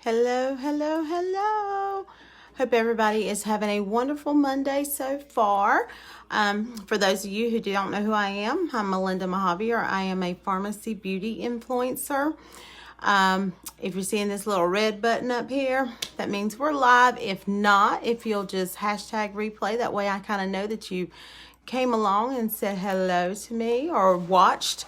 Hello, hello, hello. Hope everybody is having a wonderful Monday so far. For those of you who don't know who I am, I'm Melinda Mojave, or I am a pharmacy beauty influencer. If you're seeing this little red button up here, that means we're live. If not, if you'll just hashtag replay, that way I kind of know that you came along and said hello to me or watched.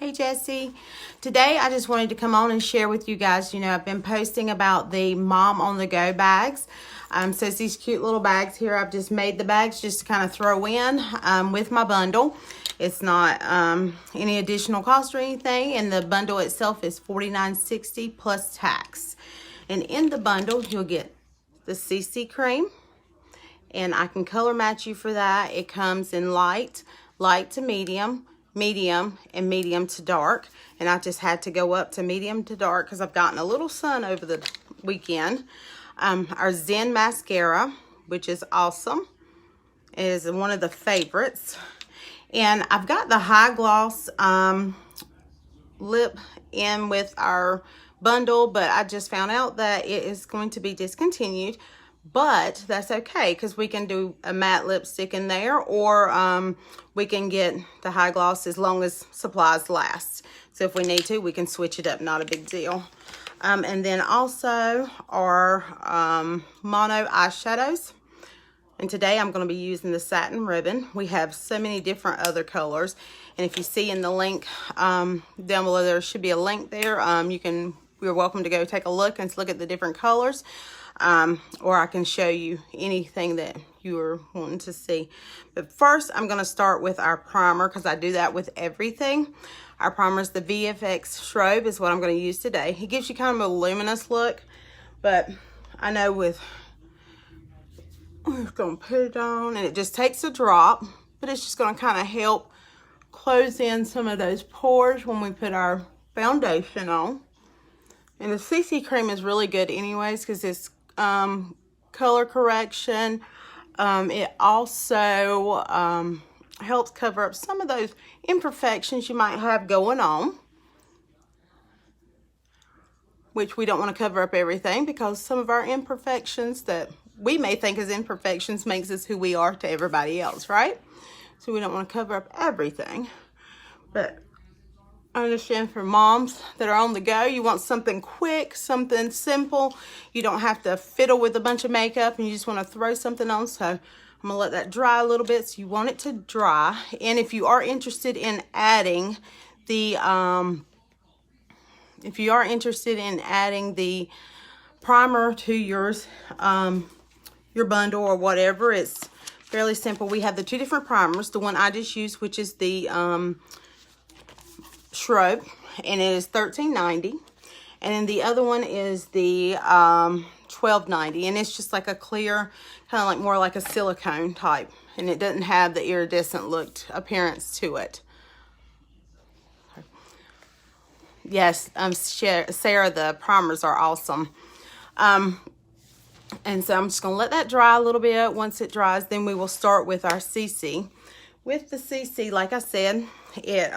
Hey Jesse, today I just wanted to come on and share with you guys, I've been posting about the Mom on the Go bags. So it's these cute little bags here. I've just made the bags just to kind of throw in with my bundle. It's not any additional cost or anything, and the bundle itself is $49.60 plus tax. And in the bundle, you'll get the CC cream, and I can color match you for that. It comes in light to medium, and medium to dark, and I just had to go up to medium to dark because I've gotten a little sun over the weekend. Our Zen mascara, which is awesome, is one of the favorites, and I've got the high gloss lip in with our bundle, but I just found out that it is going to be discontinued. But that's okay, because we can do a matte lipstick in there, or we can get the high gloss as long as supplies last. So if we need to, we can switch it up, not a big deal. And then also our mono eyeshadows. And today I'm going to be using the satin ribbon. We have so many different other colors. And if you see in the link down below, there should be a link there. You're welcome to go take a look and look at the different colors. Or I can show you anything that you are wanting to see. But first, I'm going to start with our primer, because I do that with everything. Our primer is the VFX Strobe is what I'm going to use today. It gives you kind of a luminous look, but I know we're going to put it on, and it just takes a drop, but it's just going to kind of help close in some of those pores when we put our foundation on. And the CC cream is really good anyways, because it's color correction. It also helps cover up some of those imperfections you might have going on, which we don't want to cover up everything, because some of our imperfections that we may think is imperfections makes us who we are to everybody else, right? So we don't want to cover up everything. But I understand for moms that are on the go, you want something quick, something simple. You don't have to fiddle with a bunch of makeup, and you just want to throw something on. So I'm going to let that dry a little bit. So you want it to dry. And if you are interested in adding the primer to yours, your bundle or whatever, it's fairly simple. We have the two different primers. The one I just used, which is the Shrub, and it is $13.90, and then the other one is the $12.90, and it's just like a clear, kind of like more like a silicone type, and it doesn't have the iridescent looked appearance to it. Yes, Sarah, the primers are awesome. And so I'm just going to let that dry a little bit. Once it dries, then we will start with our CC. With the CC, like I said, it's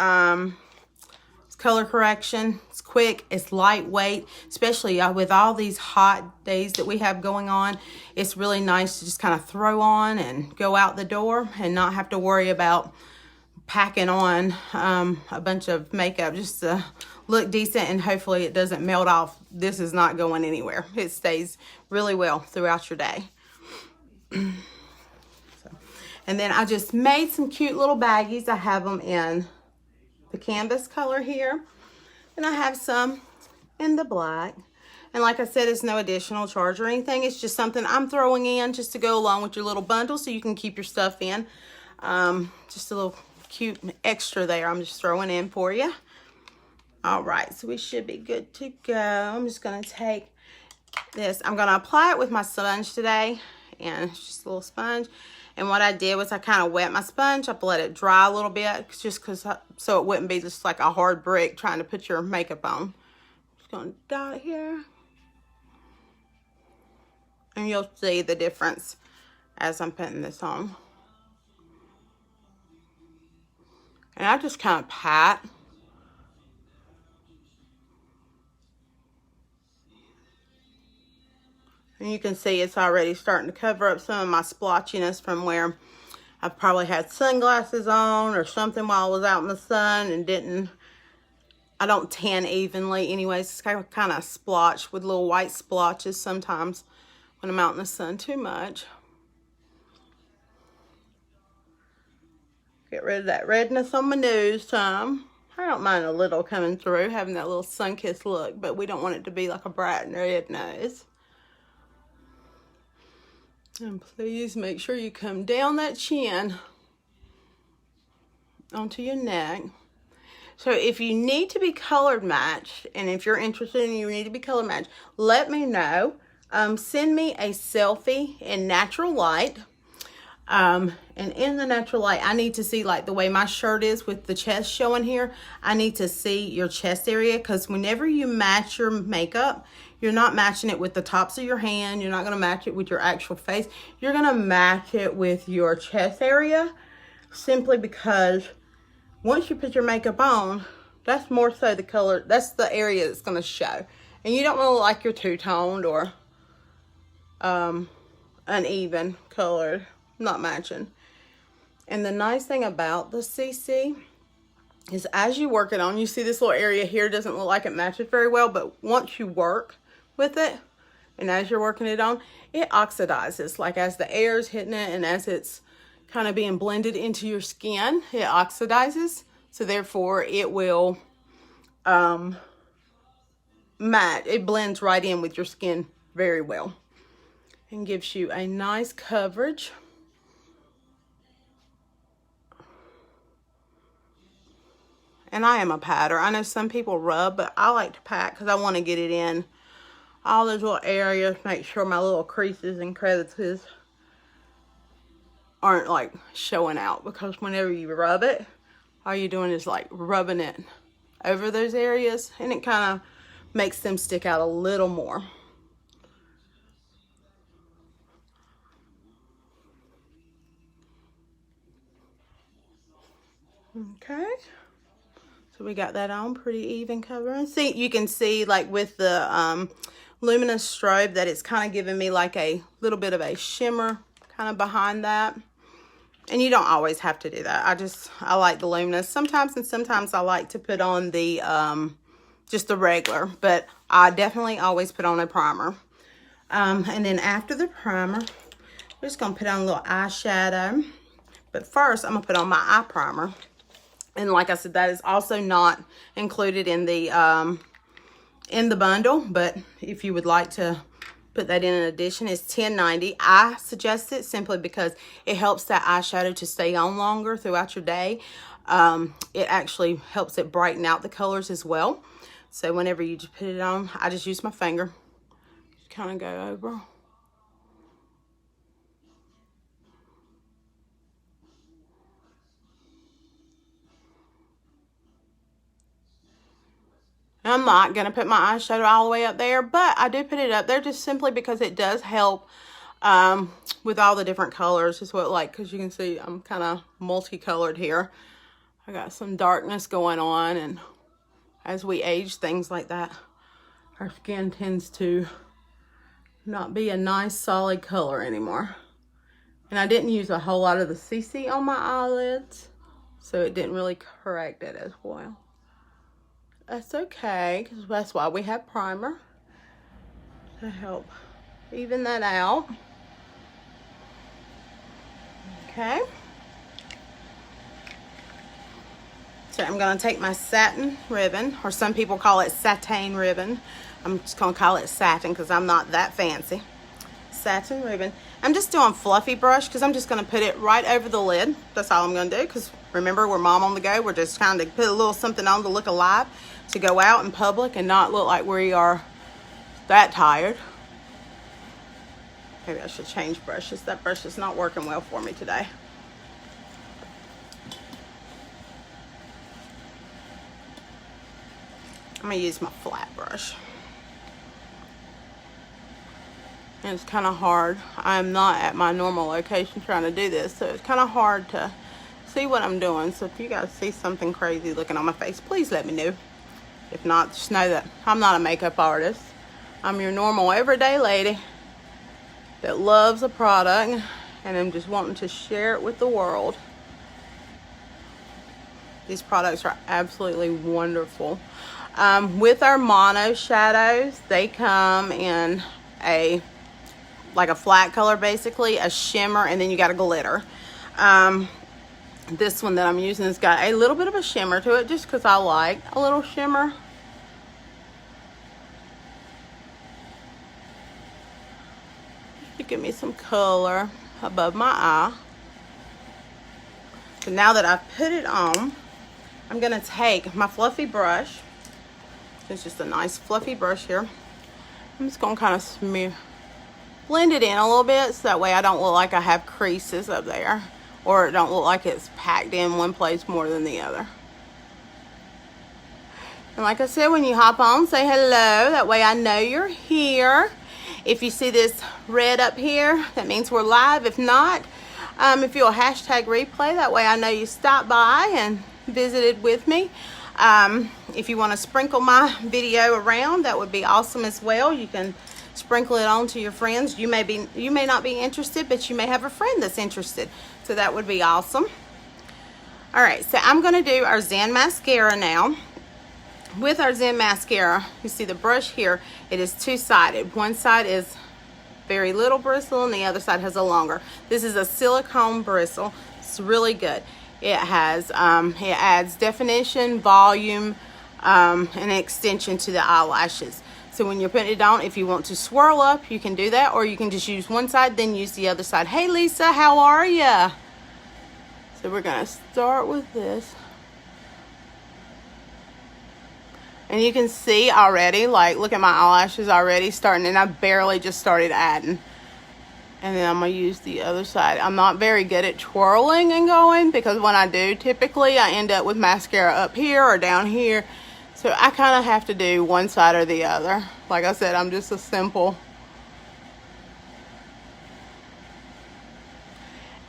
color correction, it's quick, it's lightweight, especially with all these hot days that we have going on. It's really nice to just kind of throw on and go out the door and not have to worry about packing on a bunch of makeup just to look decent, and hopefully it doesn't melt off. This is not going anywhere. It stays really well throughout your day. And then I just made some cute little baggies. I have them in the canvas color here, and I have some in the black. And like I said, it's no additional charge or anything. It's just something I'm throwing in just to go along with your little bundle, so you can keep your stuff in. Just a little cute extra there I'm just throwing in for you. All right, so we should be good to go. I'm just going to take this. I'm going to apply it with my sponge today, and it's just a little sponge. And what I did was I kind of wet my sponge. I let it dry a little bit, just so it wouldn't be just like a hard brick trying to put your makeup on. Just going to dot it here, and you'll see the difference as I'm putting this on. And I just kind of pat And you can see it's already starting to cover up some of my splotchiness from where I've probably had sunglasses on or something while I was out in the sun and I don't tan evenly anyways. It's kind of splotched with little white splotches sometimes when I'm out in the sun too much. Get rid of that redness on my nose some. I don't mind a little coming through, having that little sun-kissed look, but we don't want it to be like a bright red nose. And please make sure you come down that chin onto your neck. So if you need to be colored matched, and if you're interested and you need to be color matched, let me know. Send me a selfie in natural light. And in the natural light, I need to see like the way my shirt is with the chest showing here. I need to see your chest area, because whenever you match your makeup, you're not matching it with the tops of your hand. You're not going to match it with your actual face. You're going to match it with your chest area, simply because once you put your makeup on, that's more so the color. That's the area that's going to show. And you don't want to look like you're two-toned or uneven colored, not matching. And the nice thing about the CC is as you work it on, you see this little area here doesn't look like it matches very well, but once you work with it, and as you're working it on, it oxidizes. Like as the air is hitting it and as it's kind of being blended into your skin, it oxidizes. So therefore it will matte. It blends right in with your skin very well and gives you a nice coverage. And I am a patter. I know some people rub, but I like to pat because I want to get it in all those little areas, make sure my little creases and crevices aren't like showing out, because whenever you rub it, all you're doing is like rubbing it over those areas, and it kind of makes them stick out a little more. Okay. So we got that on pretty even covering. See, you can see like with the luminous strobe that it's kind of giving me like a little bit of a shimmer kind of behind that. And you don't always have to do that. I like the luminous sometimes, and sometimes I like to put on the just the regular, but I definitely always put on a primer. And then after the primer, we're just gonna put on a little eyeshadow. But first I'm gonna put on my eye primer. And like I said, that is also not included in the bundle, but if you would like to put that in addition, it's $10.90. I suggest it simply because it helps that eyeshadow to stay on longer throughout your day. It actually helps it brighten out the colors as well. So whenever you just put it on, I just use my finger, just kind of go over. I'm not going to put my eyeshadow all the way up there, but I do put it up there just simply because it does help with all the different colors. Is what, like, because you can see I'm kind of multicolored here. I got some darkness going on, and as we age, things like that, our skin tends to not be a nice solid color anymore. And I didn't use a whole lot of the CC on my eyelids, so it didn't really correct it as well. That's okay, because that's why we have primer, to help even that out. Okay. So I'm going to take my satin ribbon, or some people call it sateen ribbon. I'm just going to call it satin because I'm not that fancy. Satin ribbon. I'm just doing fluffy brush because I'm just going to put it right over the lid. That's all I'm going to do, because remember, we're mom on the go. We're just trying to put a little something on to look alive, to go out in public and not look like we are that tired. Maybe I should change brushes. That brush is not working well for me today. I'm going to use my flat brush. And it's kind of hard. I'm not at my normal location trying to do this, so it's kind of hard to see what I'm doing. So if you guys see something crazy looking on my face, please let me know. If not, just know that I'm not a makeup artist. I'm your normal everyday lady that loves a product and I'm just wanting to share it with the world. These products are absolutely wonderful. With our mono shadows, they come in like a flat color, basically, a shimmer, and then you got a glitter. This one that I'm using has got a little bit of a shimmer to it, just because I like a little shimmer. To give me some color above my eye. So now that I've put it on, I'm gonna take my fluffy brush. It's just a nice fluffy brush here. I'm just gonna kind of blend it in a little bit, so that way I don't look like I have creases up there, or it don't look like it's packed in one place more than the other. And like I said, when you hop on, say hello. That way I know you're here. If you see this red up here, that means we're live. If not, if you'll hashtag replay, that way I know you stopped by and visited with me. If you want to sprinkle my video around, that would be awesome as well. You can sprinkle it on to your friends. You may not be interested, but you may have a friend that's interested. So that would be awesome. All right, so I'm going to do our Zen mascara now. With our Zen mascara, you see the brush here, it is two-sided. One side is very little bristle and the other side has a longer. This is a silicone bristle. It's really good. It has, it adds definition, volume, and extension to the eyelashes. So when you're putting it on, if you want to swirl up, you can do that, or you can just use one side, then use the other side. Hey Lisa, how are ya? So we're gonna start with this. And you can see already, like, look at my eyelashes already starting, and I barely just started adding. And then I'm going to use the other side. I'm not very good at twirling and going, because when I do, typically I end up with mascara up here or down here. So I kind of have to do one side or the other. Like I said, I'm just a simple.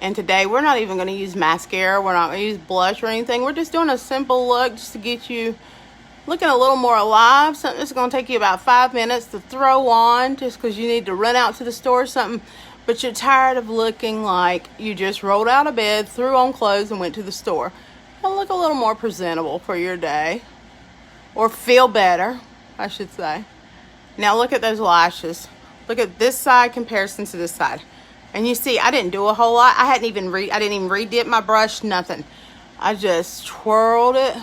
And today we're not even going to use mascara. We're not going to use blush or anything. We're just doing a simple look just to get you looking a little more alive. Something that's going to take you about 5 minutes to throw on, just because you need to run out to the store or something, but you're tired of looking like you just rolled out of bed, threw on clothes, and went to the store. And look a little more presentable for your day, or feel better, I should say. Now look at those lashes. Look at this side comparison to this side, and you see I didn't do a whole lot. I didn't even re-dip my brush, nothing. I just twirled it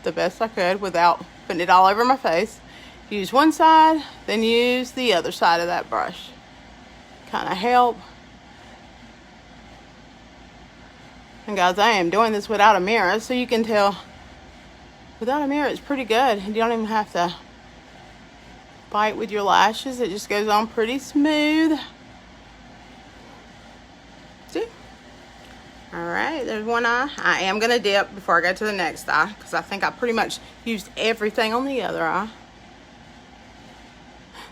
the best I could without putting it all over my face. Use one side, then use the other side of that brush. Kind of help. And guys, I am doing this without a mirror, so you can tell without a mirror it's pretty good. You don't even have to bite with your lashes. It just goes on pretty smooth. See? All right, there's one eye. I am going to dip before I go to the next eye, because I think I pretty much used everything on the other eye.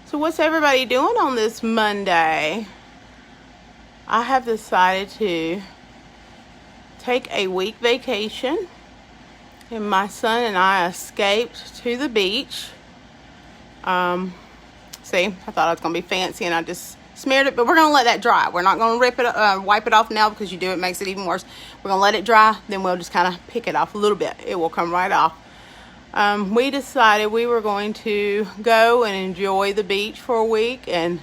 So what's everybody doing on this Monday? I have decided to take a week vacation, and my son and I escaped to the beach. See, I thought I was going to be fancy and I just smeared it, but we're going to let that dry. We're not going to wipe it off now, because you do, it makes it even worse. We're going to let it dry, then we'll just kind of pick it off a little bit. It will come right off. We decided we were going to go and enjoy the beach for a week and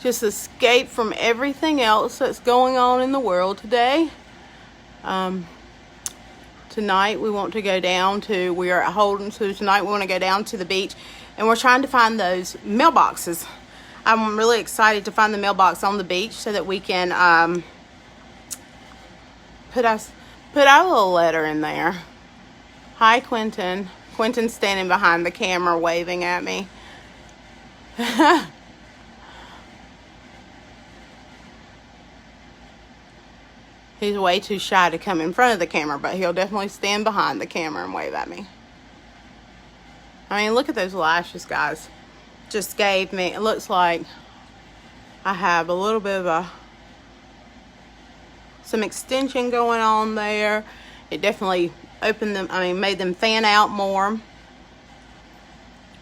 just escape from everything else that's going on in the world today. Tonight we want to go down to, we are at Holden, so tonight we want to go down to the beach, and we're trying to find those mailboxes. I'm really excited to find the mailbox on the beach so that we can put our little letter in there. Hi, Quentin. Quentin's standing behind the camera waving at me. He's way too shy to come in front of the camera, but he'll definitely stand behind the camera and wave at me. I mean, look at those lashes, guys. Just gave me, it looks like I have a little bit of some extension going on there. It definitely opened them, made them fan out more.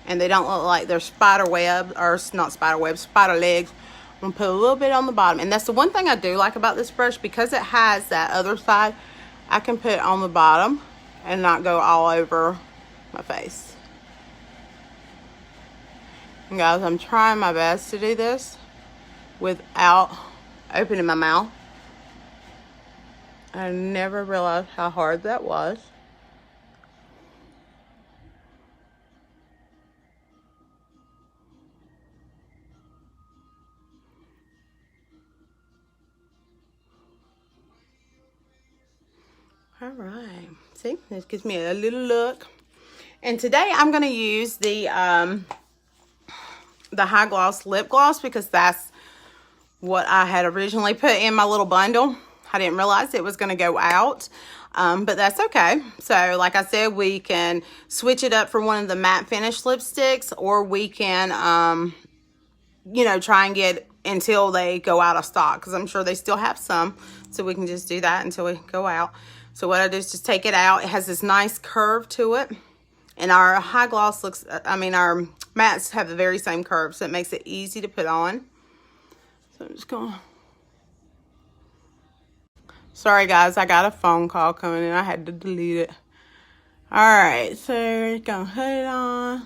And they don't look like they're spider web, or not spider web, spider legs, I'm gonna put a little bit on the bottom. And that's the one thing I do like about this brush, because it has that other side, I can put it on the bottom and not go all over my face. And guys, I'm trying my best to do this without opening my mouth. I never realized how hard that was. All right, see, this gives me a little look. And today I'm going to use the high gloss lip gloss, because that's what I had originally put in my little bundle. I didn't realize it was going to go out, but that's okay. So like I said, we can switch it up for one of the matte finish lipsticks, or we can, you know, try and get until they go out of stock, because I'm sure they still have some. So we can just do that until we go out. So what I do is just take it out. It has this nice curve to it. And our high gloss looks, I mean, our mattes have the very same curve, so it makes it easy to put on. So I'm just going to... Sorry, guys, I got a phone call coming in. I had to delete it. All right, so we're going to put it on.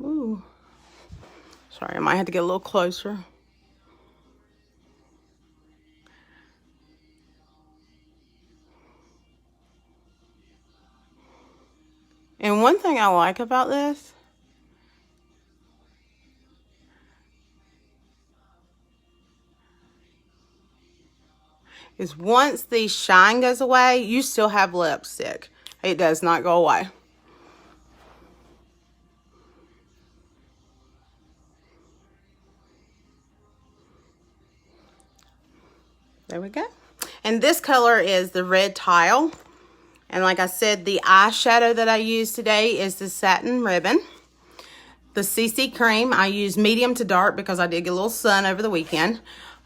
Ooh. Sorry, I might have to get a little closer. And one thing I like about this is once the shine goes away, you still have lipstick. It does not go away. There we go. And this color is the red tile. And like I said, the eyeshadow that I use today is the satin ribbon. The CC cream, I use medium to dark because I did get a little sun over the weekend.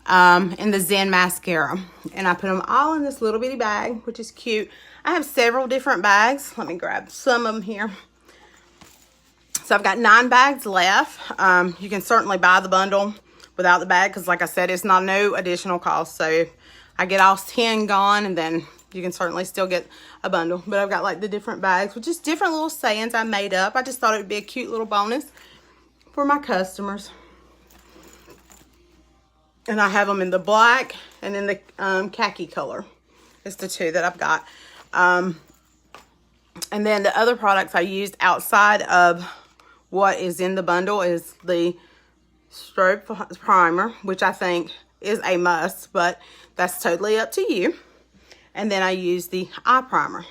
And the Zen mascara. And I put them all in this little bitty bag, which is cute. I have several different bags. Let me grab some of them here. So I've got 9 bags left. You can certainly buy the bundle without the bag, because like I said, it's not no additional cost. So if I get all 10 gone, and then you can certainly still get a bundle. But I've got like the different bags with just different little sayings I made up. I just thought it would be a cute little bonus for my customers. And I have them in the black and in the khaki color. It's the 2 that I've got. And then the other products I used outside of what is in the bundle is the strobe primer, which I think is a must, but that's totally up to you. And then I use the eye primer.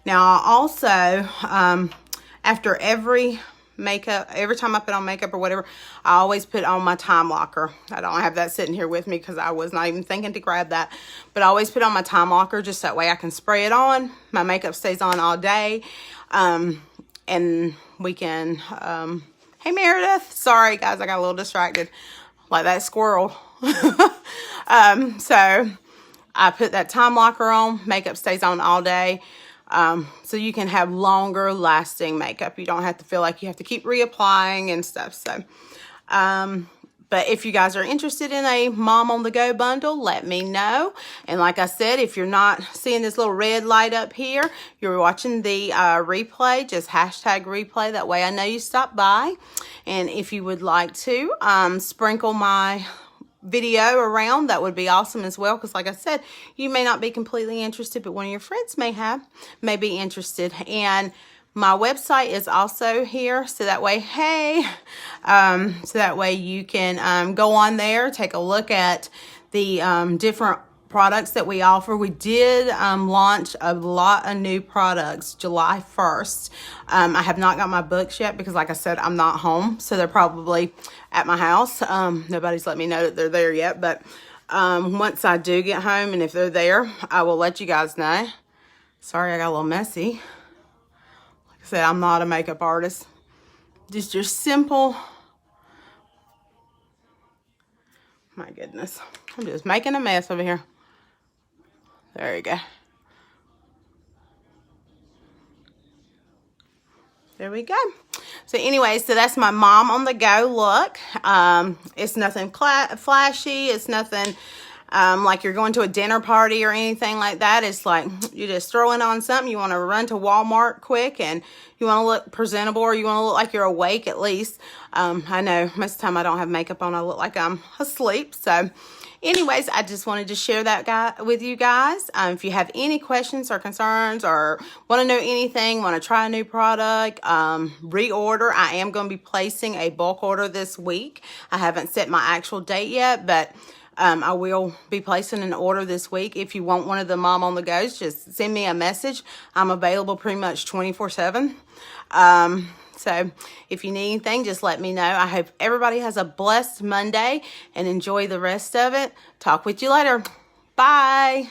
Now I also, after every makeup, every time I put on makeup or whatever, I always put on my time locker. I don't have that sitting here with me because I was not even thinking to grab that, but I always put on my time locker just that way I can spray it on. My makeup stays on all day. And we can, hey Meredith, sorry guys, I got a little distracted like that squirrel. So I put that time locker on, makeup stays on all day. So you can have longer lasting makeup. You don't have to feel like you have to keep reapplying and stuff. So, but if you guys are interested in a Mom on the Go bundle, let me know. And like I said, if you're not seeing this little red light up here, you're watching the replay, just hashtag replay. That way I know you stopped by. And if you would like to sprinkle my video around, that would be awesome as well, because like I said, you may not be completely interested, but one of your friends may be interested. And my website is also here, so that way, hey, so that way you can go on there, take a look at the different products that we offer. We did launch a lot of new products July 1st. I have not got my books yet because like I said, I'm not home, so they're probably at my house. Nobody's let me know that they're there yet, but once I do get home and if they're there, I will let you guys know. Sorry, I got a little messy. Like I said, I'm not a makeup artist. Just your simple, my goodness, I'm just making a mess over here. There you go. There we go. So anyway, so that's my mom on the go look. It's nothing flashy. It's nothing like you're going to a dinner party or anything like that. It's like you're just throwing on something. You want to run to Walmart quick and you want to look presentable, or you want to look like you're awake at least. I know most of the time I don't have makeup on. I look like I'm asleep. So anyways, I just wanted to share that with you guys. If you have any questions or concerns or want to know anything, want to try a new product, reorder, I am going to be placing a bulk order this week. I haven't set my actual date yet, but I will be placing an order this week. If you want one of the Mom on the Go's, just send me a message. I'm available pretty much 24/7. So if you need anything, just let me know. I hope everybody has a blessed Monday and enjoy the rest of it. Talk with you later. Bye.